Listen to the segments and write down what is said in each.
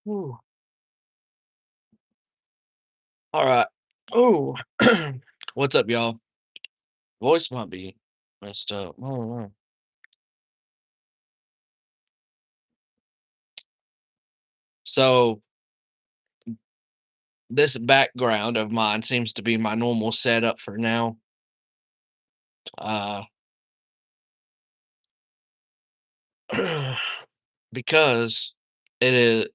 Ooh. All right. Ooh. What's up, y'all? Voice might be messed up. I don't know. So this background of mine seems to be my normal setup for now. Uh because it is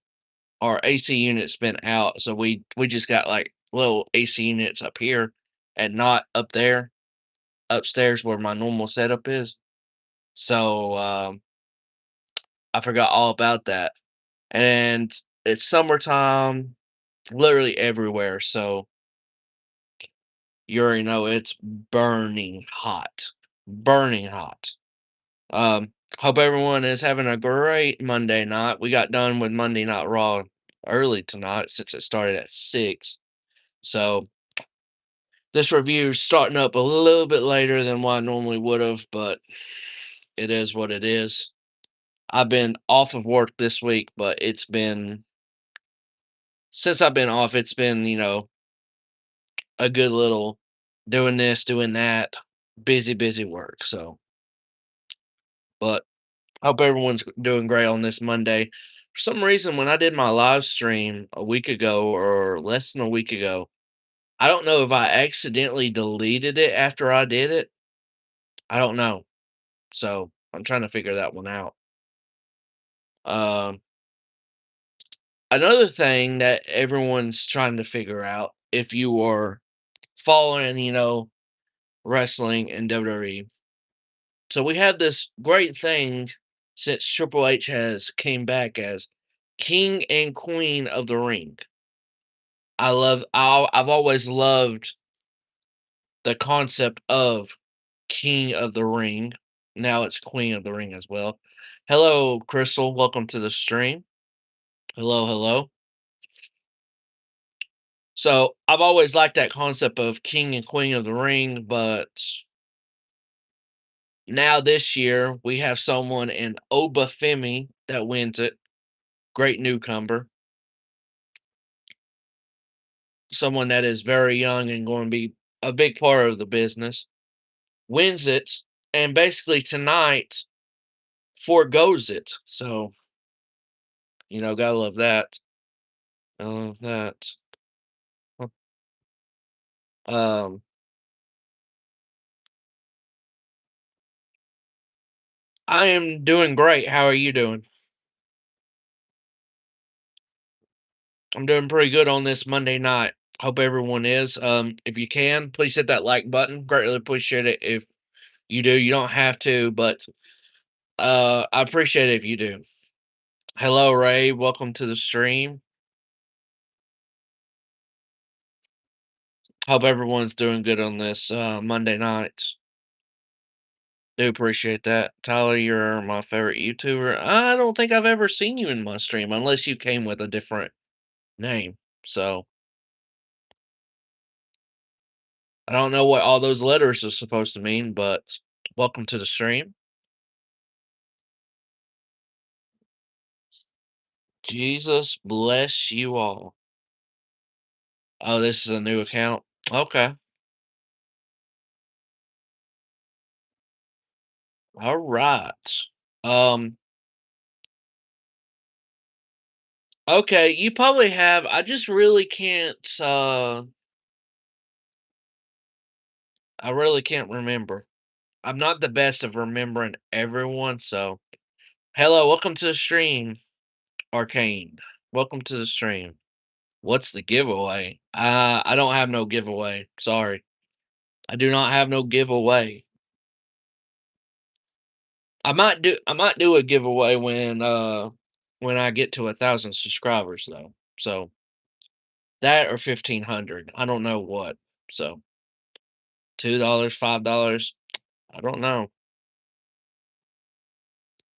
our AC unit's been out, so we just got like little AC units up here and not up there upstairs where my normal setup is. So I forgot all about that. And it's summertime literally everywhere. So you already know it's burning hot. Burning hot. Um, Hope everyone is having a great Monday night. We got done with Monday Night Raw early tonight since it started at 6. So this review is starting up a little bit later than what I normally would have, but it is what it is. I've been off of work this week, but it's been since I've been off, it's been, a good little doing this, doing that, busy work. So, but hope everyone's doing great on this Monday. For some reason, when I did my live stream a week ago or less than a week ago, I don't know if I accidentally deleted it after I did it. I don't know. So I'm trying to figure that one out. Um, Another thing that everyone's trying to figure out if you are following, wrestling and WWE. So we had this great thing since Triple H has came back as King and Queen of the Ring. I've always loved the concept of King of the Ring. Now it's Queen of the Ring as well. Hello, Crystal. Welcome to the stream. Hello. So I've always liked that concept of King and Queen of the Ring, but now this year we have someone in Oba Femi that wins it. Great newcomer. Someone that is very young and going to be a big part of the business, wins it, and basically tonight foregoes it. So, gotta love that. I love that. Um, I am doing great. How are you doing? I'm doing pretty good on this Monday night. Hope everyone is. If you can, please hit that like button. Greatly appreciate it if you do. You don't have to, but I appreciate it if you do. Hello, Ray. Welcome to the stream. Hope everyone's doing good on this Monday night. Do appreciate that. Tyler, you're my favorite YouTuber. I don't think I've ever seen you in my stream unless you came with a different name. So I don't know what all those letters are supposed to mean, but welcome to the stream. Jesus bless you all. Oh, this is a new account. Okay. All right. Um, okay, you probably have. I just really can't I really can't remember. I'm not the best of remembering everyone, so hello, welcome to the stream, Arcane. Welcome to the stream. What's the giveaway? I don't have no giveaway. Sorry. I do not have no giveaway. I might do a giveaway when I get to 1,000 subscribers though. So that or 1,500. I don't know what. So $2, $5. I don't know.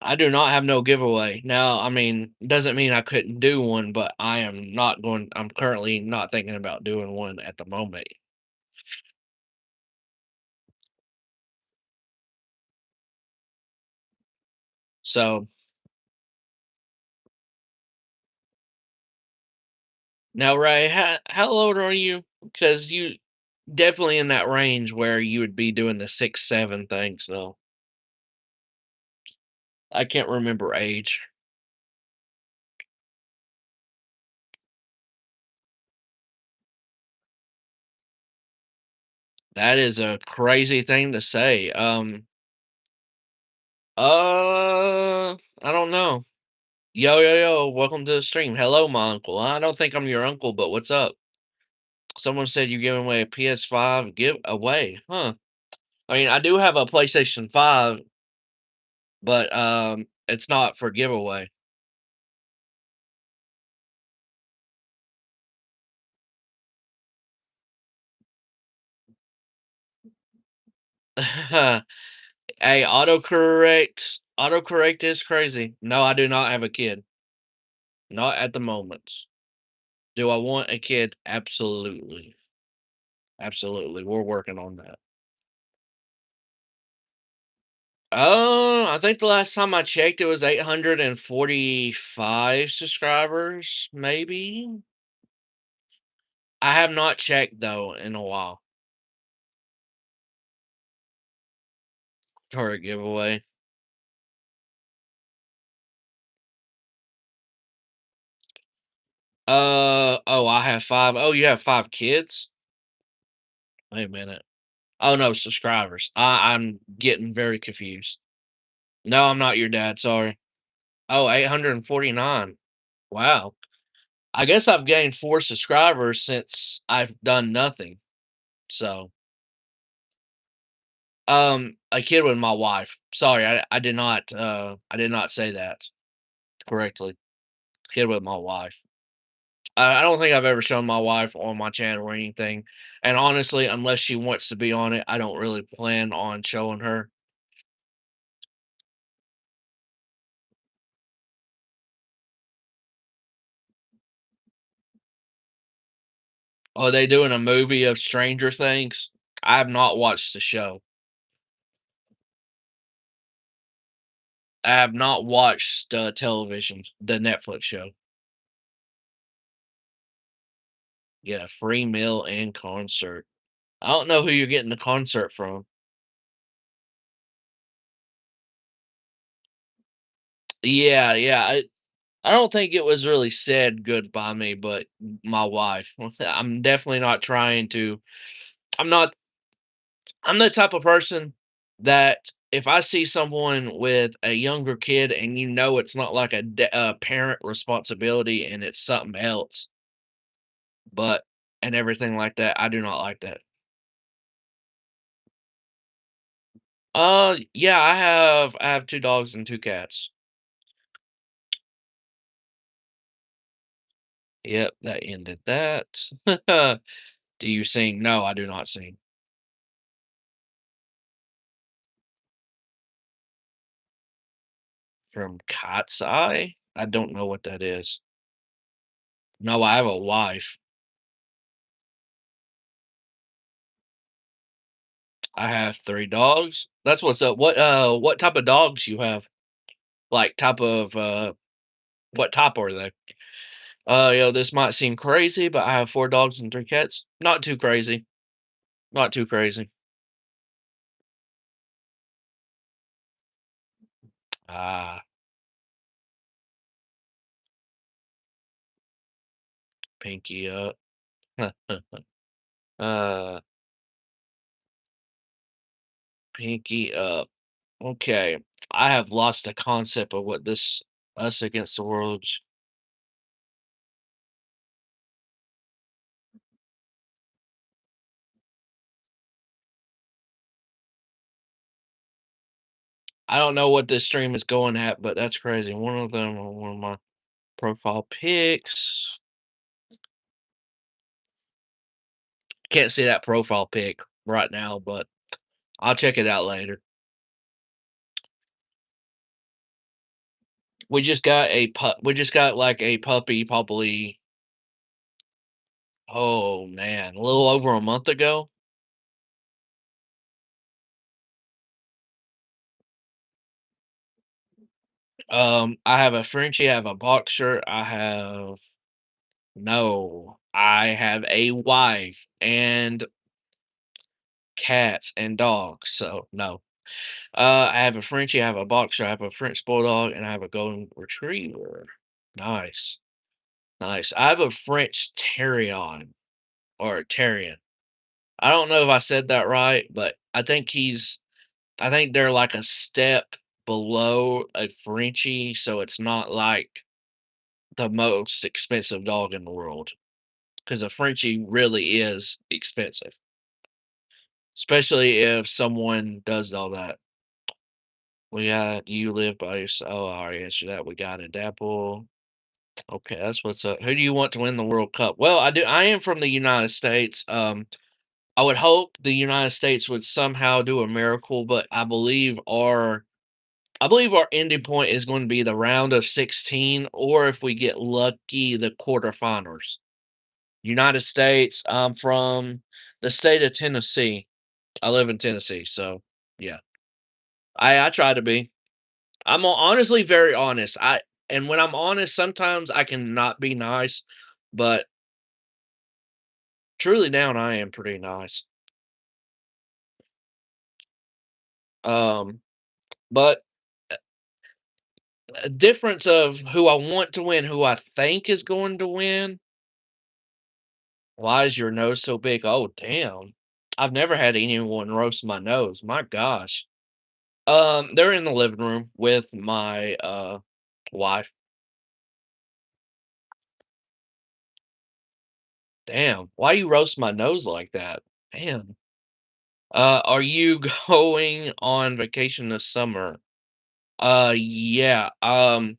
I do not have no giveaway. Now, I mean, doesn't mean I couldn't do one, but I'm currently not thinking about doing one at the moment. So, Now, Ray, how old are you? Because you definitely in that range where you would be doing the 6, 7 thing. So I can't remember age. That is a crazy thing to say. I don't know. Yo, welcome to the stream. Hello, my uncle. I don't think I'm your uncle, but what's up? Someone said you're giving away a PS5 give away, huh? I mean, I do have a PlayStation 5, but it's not for giveaway. Hey, autocorrect is crazy. No, I do not have a kid. Not at the moment. Do I want a kid? Absolutely. Absolutely. We're working on that. I think the last time I checked, it was 845 subscribers, maybe. I have not checked though in a while for a giveaway. Oh, I have five. Oh, you have five kids? Wait a minute. Oh no, subscribers. I'm getting very confused. No, I'm not your dad. Sorry. Oh, 849. Wow. I guess I've gained four subscribers since I've done nothing. So, a kid with my wife. Sorry, I did not say that correctly. Kid with my wife. I don't think I've ever shown my wife on my channel or anything. And honestly, unless she wants to be on it, I don't really plan on showing her. Are they doing a movie of Stranger Things? I have not watched the show. I have not watched television, the Netflix show. Get a free meal and concert. I don't know who you're getting the concert from. Yeah. I don't think it was really said good by me, but my wife. I'm definitely not trying to. I'm not. I'm the type of person that if I see someone with a younger kid and you know it's not like a parent responsibility and it's something else, but and everything like that, I do not like that. Yeah, I have two dogs and two cats. Yep, that ended that. Do you sing? No, I do not sing. From Cat's Eye? I don't know what that is. No, I have a wife. I have three dogs. That's what's up. What type of dogs you have? Like type of what type are they? This might seem crazy, but I have four dogs and three cats. Not too crazy. Not too crazy. Ah, pinky up. uh Pinky up. Okay. I have lost the concept of what this us against the world. I don't know what this stream is going at, but that's crazy. One of them are one of my profile pics. Can't see that profile pic right now, but I'll check it out later. We just got like a puppy probably, oh man, a little over a month ago. I have a Frenchie, I have a boxer, I have No, I have a wife and cats and dogs, so no. I have a Frenchie, I have a boxer, I have a French bulldog, and I have a golden retriever. Nice, nice. I have a French Terrion or Terrier. I don't know if I said that right, but I think they're like a step below a Frenchie, so it's not like the most expensive dog in the world. Because a Frenchie really is expensive, especially if someone does all that. We got you live by yourself. Oh, I already answered that. We got a Dapple. Okay, that's what's up. Who do you want to win the World Cup? Well, I do. I am from the United States. I would hope the United States would somehow do a miracle, but I believe our ending point is going to be the round of 16, or if we get lucky, the quarterfinals. United States. I'm from the state of Tennessee. I live in Tennessee, so yeah. I try to be. Honestly very honest. And when I'm honest, sometimes I can not be nice, but truly down, I am pretty nice. Um, but a difference of who I want to win, who I think is going to win. Why is your nose so big? Oh, damn. I've never had anyone roast my nose. My gosh. They're in the living room with my wife. Damn. Why you roast my nose like that? Damn. Are you going on vacation this summer? Yeah. Me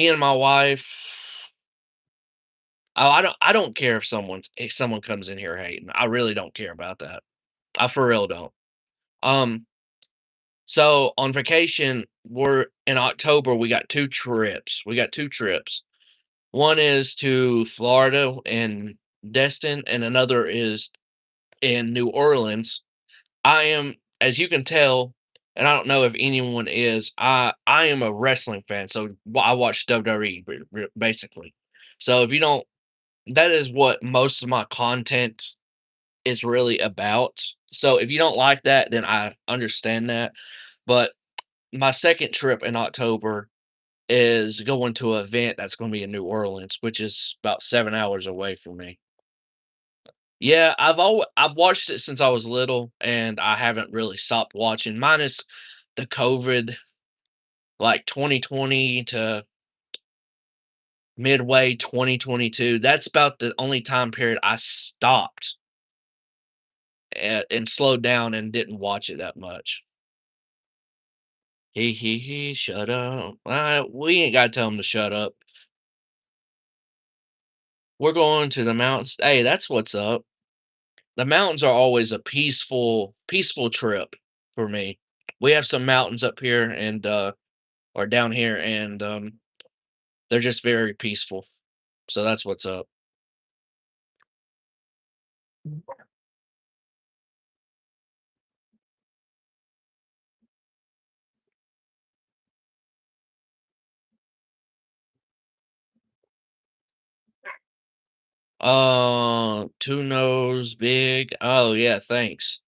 and my wife. Oh, I don't care if someone comes in here hating. I really don't care about that. I for real don't. Um, so on vacation, we're in October, we got two trips. We got two trips. One is to Florida and Destin, and another is in New Orleans. I am, as you can tell, and I don't know if anyone is. I am a wrestling fan, so I watch WWE basically. So if you don't, that is what most of my content is really about. So if you don't like that, then I understand that. But my second trip in October is going to an event that's going to be in New Orleans, which is about 7 hours away from me. Yeah, I've watched it since I was little, and I haven't really stopped watching. Minus the COVID, like 2020 to midway 2022. That's about the only time period I stopped and slowed down and didn't watch it that much. He, shut up. We ain't got to tell him to shut up. We're going to the mountains. Hey, that's what's up. The mountains are always a peaceful trip for me. We have some mountains up here and or down here, and they're just very peaceful. So that's what's up. Two nose big. Oh yeah, thanks.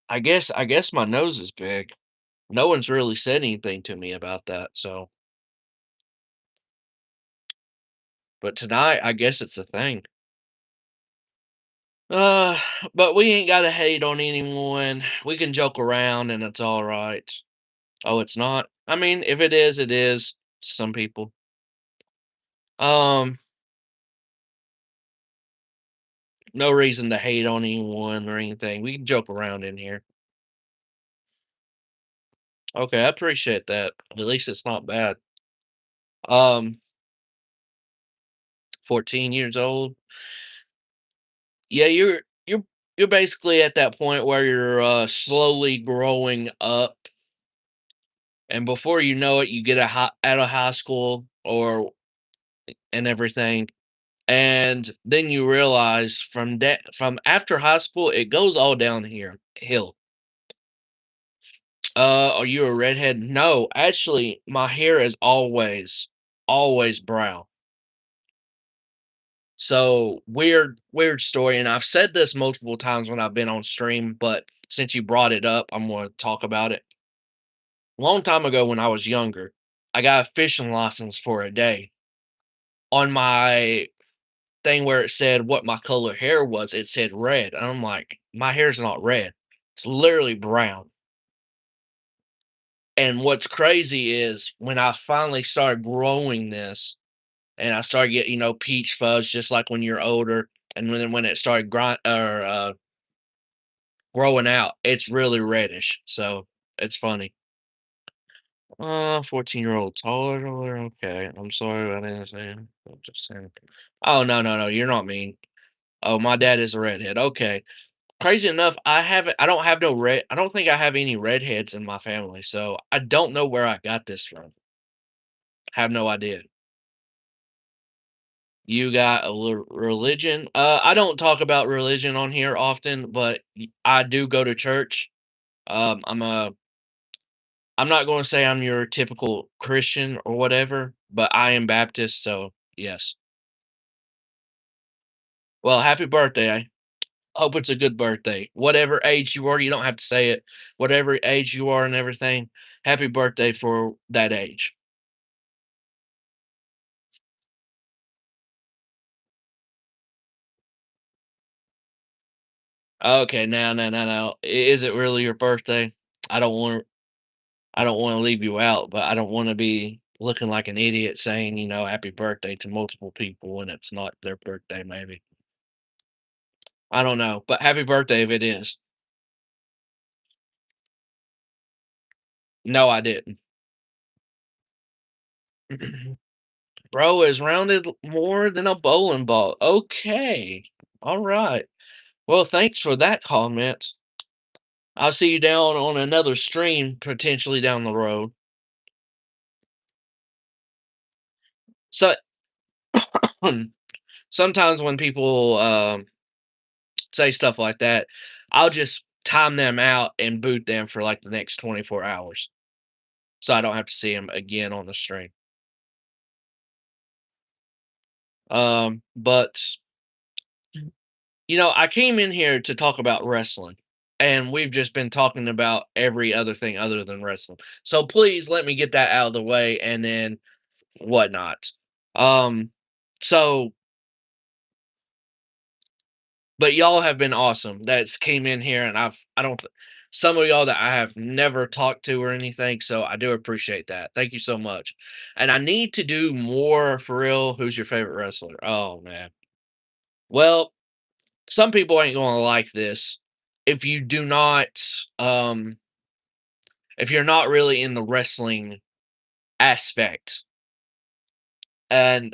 I guess my nose is big. No one's really said anything to me about that, so but tonight I guess it's a thing. Uh, but we ain't gotta hate on anyone. We can joke around and it's all right. Oh, it's not? I mean, if it is, it is. Some people. Um, no reason to hate on anyone or anything. We can joke around in here. Okay, I appreciate that. At least it's not bad. Um, 14 years old. Yeah, you're basically at that point where you're slowly growing up, and before you know it, you get out of high school or and everything, and then you realize from after high school, it goes all down here hill. Are you a redhead? No, actually, my hair is always. always brown. So weird story, and I've said this multiple times when I've been on stream, but since you brought it up, I'm going to talk about it. Long time ago, when I was younger, I got a fishing license for a day. On my thing where it said what my color hair was, it said red. And I'm like, my hair's not red. It's literally brown. And what's crazy is when I finally started growing this and I started getting, peach fuzz just like when you're older. And when it started growing out, it's really reddish. So it's funny. 14-year-old taller. Okay. I'm sorry I didn't say. I'm just saying. Oh, no, no, no. You're not mean. Oh, my dad is a redhead. Okay. Crazy enough, I don't think I have any redheads in my family, so I don't know where I got this from. Have no idea. You got a religion? I don't talk about religion on here often, but I do go to church. Um, I'm a I'm not going to say I'm your typical Christian or whatever, but I am Baptist, so yes. Well, happy birthday. Hope it's a good birthday. Whatever age you are, you don't have to say it. Whatever age you are and everything, happy birthday for that age. Okay, now, now. Is it really your birthday? I don't want I don't want to leave you out, but I don't want to be looking like an idiot saying, happy birthday to multiple people when it's not their birthday, maybe. I don't know, but happy birthday if it is. No, I didn't. Bro is rounded more than a bowling ball. Okay. All right. Well, thanks for that comment. I'll see you down on another stream potentially down the road. So sometimes when people say stuff like that, I'll just time them out and boot them for like the next 24 hours. So I don't have to see them again on the stream. But I came in here to talk about wrestling. And we've just been talking about every other thing other than wrestling. So please let me get that out of the way and then whatnot. Um, so but y'all have been awesome. That's came in here, and I don't. Some of y'all that I have never talked to or anything, so I do appreciate that. Thank you so much. And I need to do more for real. Who's your favorite wrestler? Oh man. Well, some people ain't gonna like this. If you do not, um, if you're not really in the wrestling aspect, and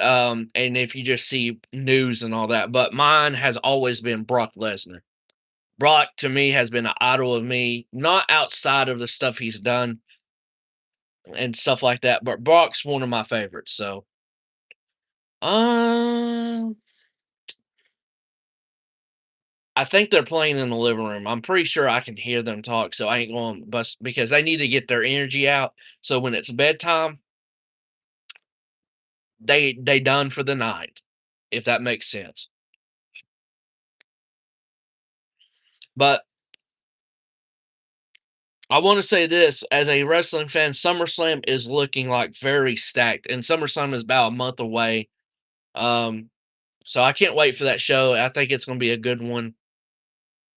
if you just see news and all that, but mine has always been Brock Lesnar. Brock to me has been an idol of me, not outside of the stuff he's done and stuff like that, but Brock's one of my favorites. So, um, I think they're playing in the living room. I'm pretty sure I can hear them talk, so I ain't going bust because they need to get their energy out. So when it's bedtime, they done for the night, if that makes sense. But I want to say this as a wrestling fan, SummerSlam is looking like very stacked, and SummerSlam is about a month away. Um, So I can't wait for that show. I think it's going to be a good one.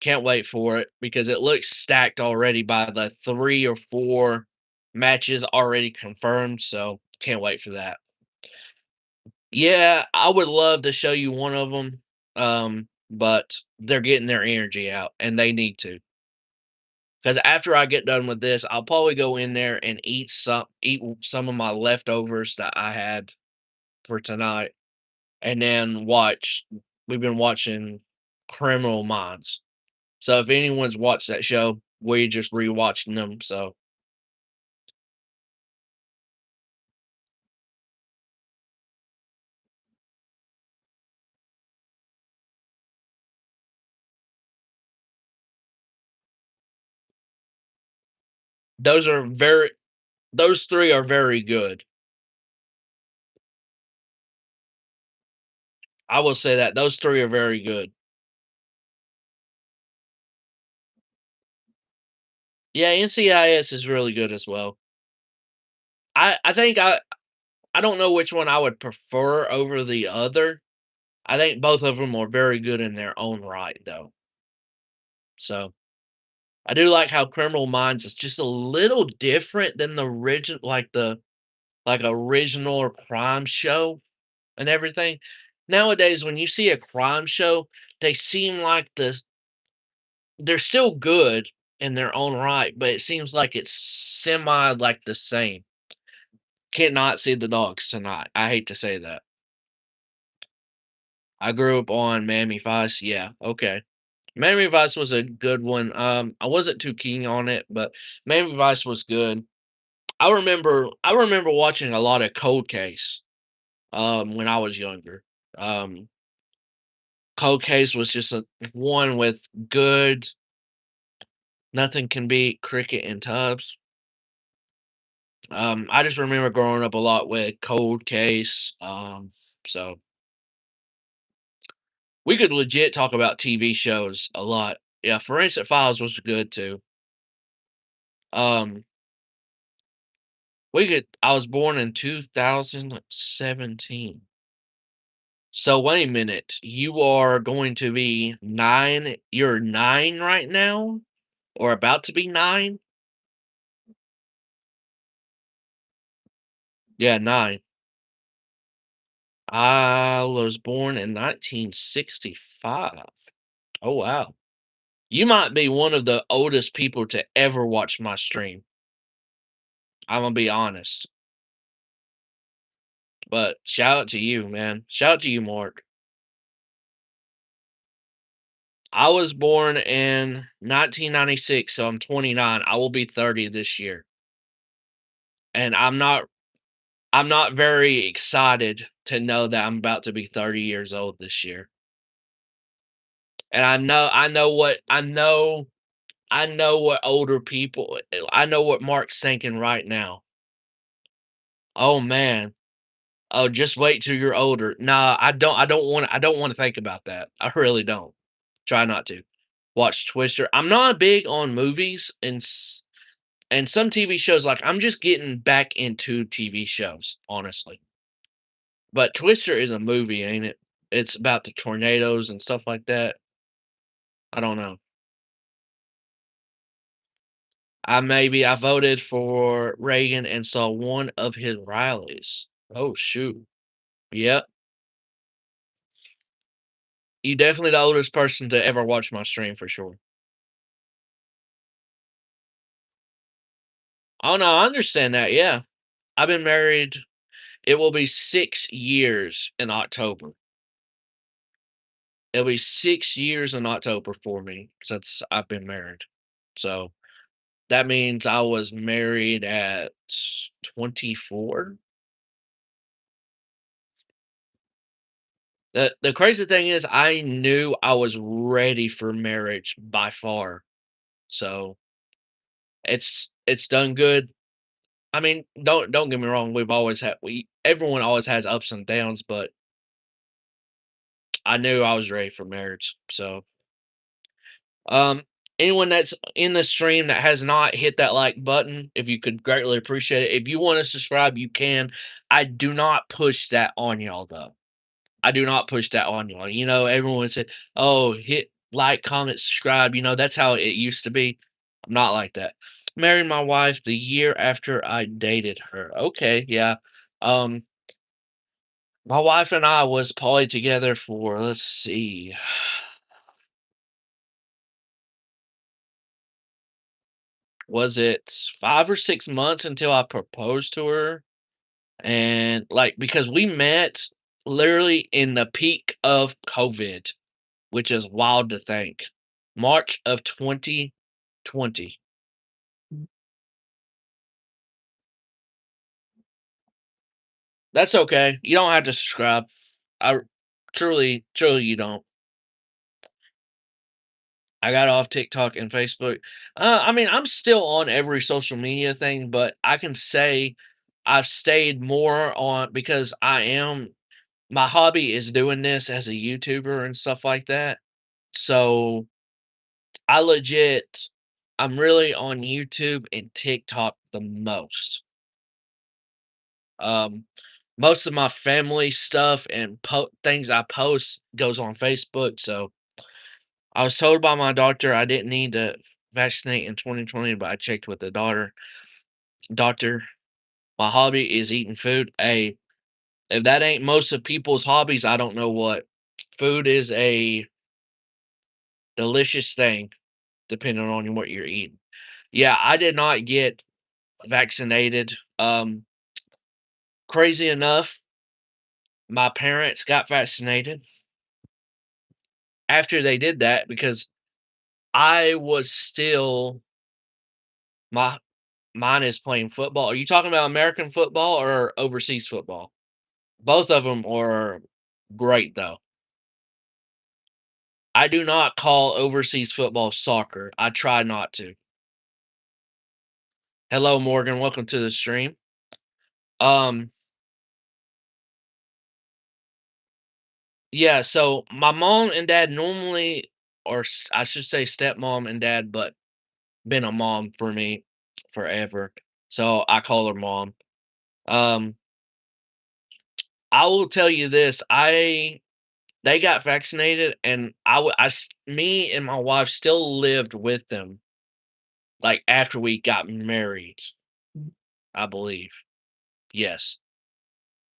Can't wait for it because it looks stacked already by the 3 or 4 matches already confirmed. So can't wait for that. Yeah, I would love to show you one of them, but they're getting their energy out and they need to. Because after I get done with this, I'll probably go in there and eat some of my leftovers that I had for tonight and then watch. We've been watching Criminal Minds. So if anyone's watched that show, we're just rewatching them. So those are very those three are very good. I will say that those 3 are very good. Yeah, NCIS is really good as well. I think I don't know which one I would prefer over the other. I think both of them are very good in their own right, though. So, I do like how Criminal Minds is just a little different than the original, like, original crime show and everything. Nowadays, when you see a crime show, they seem like they're still good in their own right, but it seems like it's semi, like, the same. Cannot see the dogs tonight. I hate to say that. I grew up on Miami Vice, yeah, okay. Miami Vice was a good one, I wasn't too keen on it, but Miami Vice was good. I remember watching a lot of Cold Case, when I was younger. Um, Cold Case was just a one with good Nothing Can Beat Cricket and Tubbs. I just remember growing up a lot with Cold Case, so we could legit talk about TV shows a lot. Yeah, Forensic Files was good too. Um, I was born in 2017. So wait a minute, you are going to be 9, you're 9 right now? Or about to be 9? Yeah, 9. I was born in 1965. Oh, wow. You might be one of the oldest people to ever watch my stream. Imma be honest. But shout out to you, man. Shout out to you, Mark. I was born in 1996, so I'm 29. I will be 30 this year. And I'm not very excited to know that I'm about to be 30 years old this year. And I know what older people I know what Mark's thinking right now. "Oh, man. Oh, just wait till you're older." Nah, I don't wanna think about that. I really don't. Try not to. Watch Twister. I'm not big on movies and some TV shows, like, I'm just getting back into TV shows, honestly. But Twister is a movie, ain't it? It's about the tornadoes and stuff like that. I don't know. I voted for Reagan and saw one of his rallies. Oh, shoot. Yep. You definitely the oldest person to ever watch my stream for sure. Oh, no, I understand that, yeah. I've been married it will be 6 years in October. It'll be 6 years in October for me since I've been married. So, that means I was married at 24? The crazy thing is I knew I was ready for marriage by far. So, it's done good. I mean, don't get me wrong, we everyone always has ups and downs, but I knew I was ready for marriage. So, um, anyone that's in the stream that has not hit that like button, if you could greatly appreciate it. If you want to subscribe, you can. I do not push that on y'all though. I do not push that on y'all. Everyone said, "Oh, hit like, comment, subscribe." That's how it used to be. I'm not like that. Married my wife the year after I dated her. Okay, yeah. Um, my wife and I was probably together for let's see, was it 5 or 6 months until I proposed to her? And like because we met literally in the peak of COVID, which is wild to think. March of 2020. That's okay. You don't have to subscribe. I truly you don't. I got off TikTok and Facebook. I mean, I'm still on every social media thing, but I can say I've stayed more on because I am. my hobby is doing this as a YouTuber and stuff like that. So I legit I'm really on YouTube and TikTok the most. Um, most of my family stuff and things I post goes on Facebook. So I was told by my doctor I didn't need to vaccinate in 2020, but I checked with the doctor. My hobby is eating food. Hey, if that ain't most of people's hobbies, I don't know what. Food is a delicious thing, depending on what you're eating. Yeah, I did not get vaccinated. Crazy enough, my parents got vaccinated after they did that because I was still my mine is playing football. Are you talking about American football or overseas football? Both of them are great though. I do not call overseas football soccer. I try not to. Hello, Morgan. Welcome to the stream. Um, yeah. So my mom and dad normally, I should say, stepmom and dad, but been a mom for me forever. So I call her mom. Um, I will tell you this: they got vaccinated, and me and my wife still lived with them like after we got married. I believe, yes.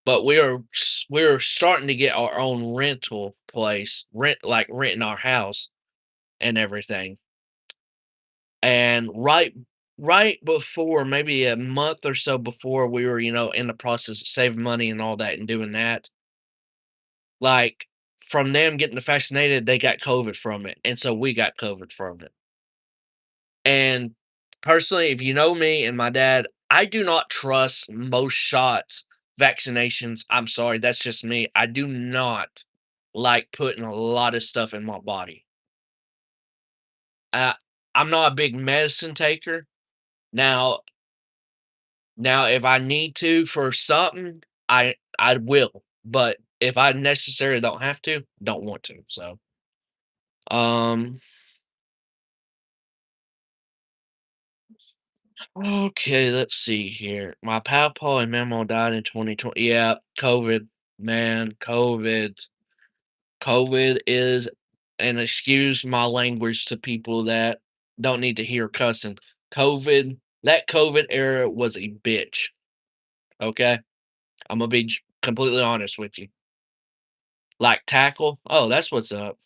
But we're starting to get our own rental place, renting our house and everything. And right before, maybe a month or so before we were, in the process of saving money and all that and doing that, like from them getting vaccinated, they got COVID from it. And so we got COVID from it. And personally, if you know me and my dad, I do not trust most shots, vaccinations. I'm sorry, that's just me. I do not like putting a lot of stuff in my body. Uh, I'm not a big medicine taker. Now, if I need to for something, I will. But if I necessarily don't have to, don't want to. So, um, okay, let's see here. My papa and mama died in 2020. Yeah, COVID, man, COVID. COVID is, and excuse my language to people that don't need to hear cussing. COVID, that COVID era was a bitch. Okay, I'm gonna be completely honest with you. Like tackle, oh, that's what's up.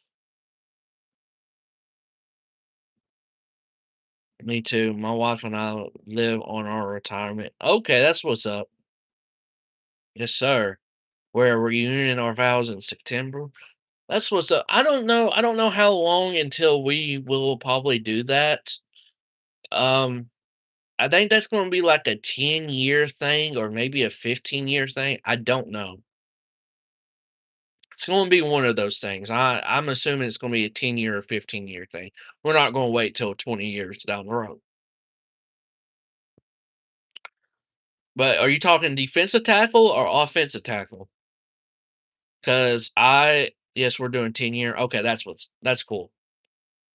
Me too. My wife and I live on our retirement. Okay, that's what's up. Yes, sir. We're reuniting our vows in September. That's what's up. I don't know. I don't know how long until we will probably do that. Um, I think that's going to be like a 10-year thing or maybe a 15-year thing. I don't know. It's going to be one of those things. I'm assuming it's going to be a 10-year or 15-year thing. We're not going to wait till 20 years down the road. But are you talking defensive tackle or offensive tackle? Because yes, we're doing 10-year. Okay, that's cool.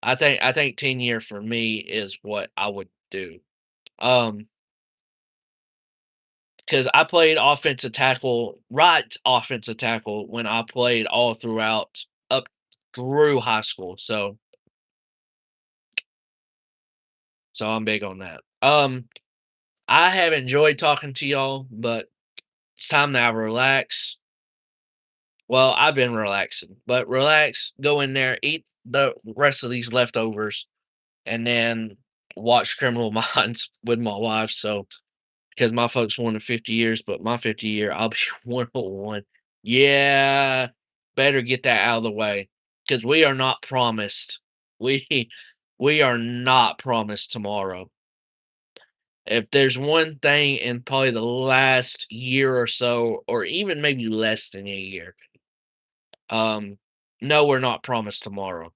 I think 10-year for me is what I would do. Um, because I played offensive tackle, right offensive tackle when I played all throughout up through high school. So I'm big on that. I have enjoyed talking to y'all, but it's time now to relax. Well, I've been relaxing, but relax, go in there, eat the rest of these leftovers, and then watch Criminal Minds with my wife. So because my folks wanted 50 years, but my 50-year, I'll be 101. Yeah, better get that out of the way because we are not promised. We we are not promised tomorrow. If there's one thing in probably the last year or so, or even maybe less than a year, um, no, we're not promised tomorrow.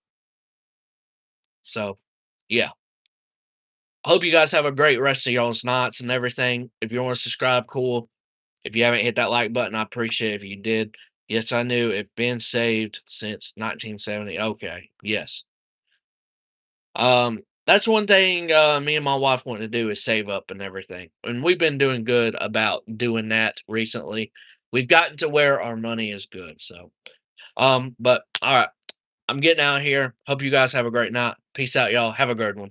So, yeah. Hope you guys have a great rest of y'all's nights and everything. If you want to subscribe, cool. If you haven't hit that like button, I appreciate it if you did. Yes, I knew it been saved since 1970. Okay, yes. That's one thing me and my wife want to do is save up and everything. And we've been doing good about doing that recently. We've gotten to where our money is good. So, but all right, I'm getting out of here. Hope you guys have a great night. Peace out, y'all. Have a good one.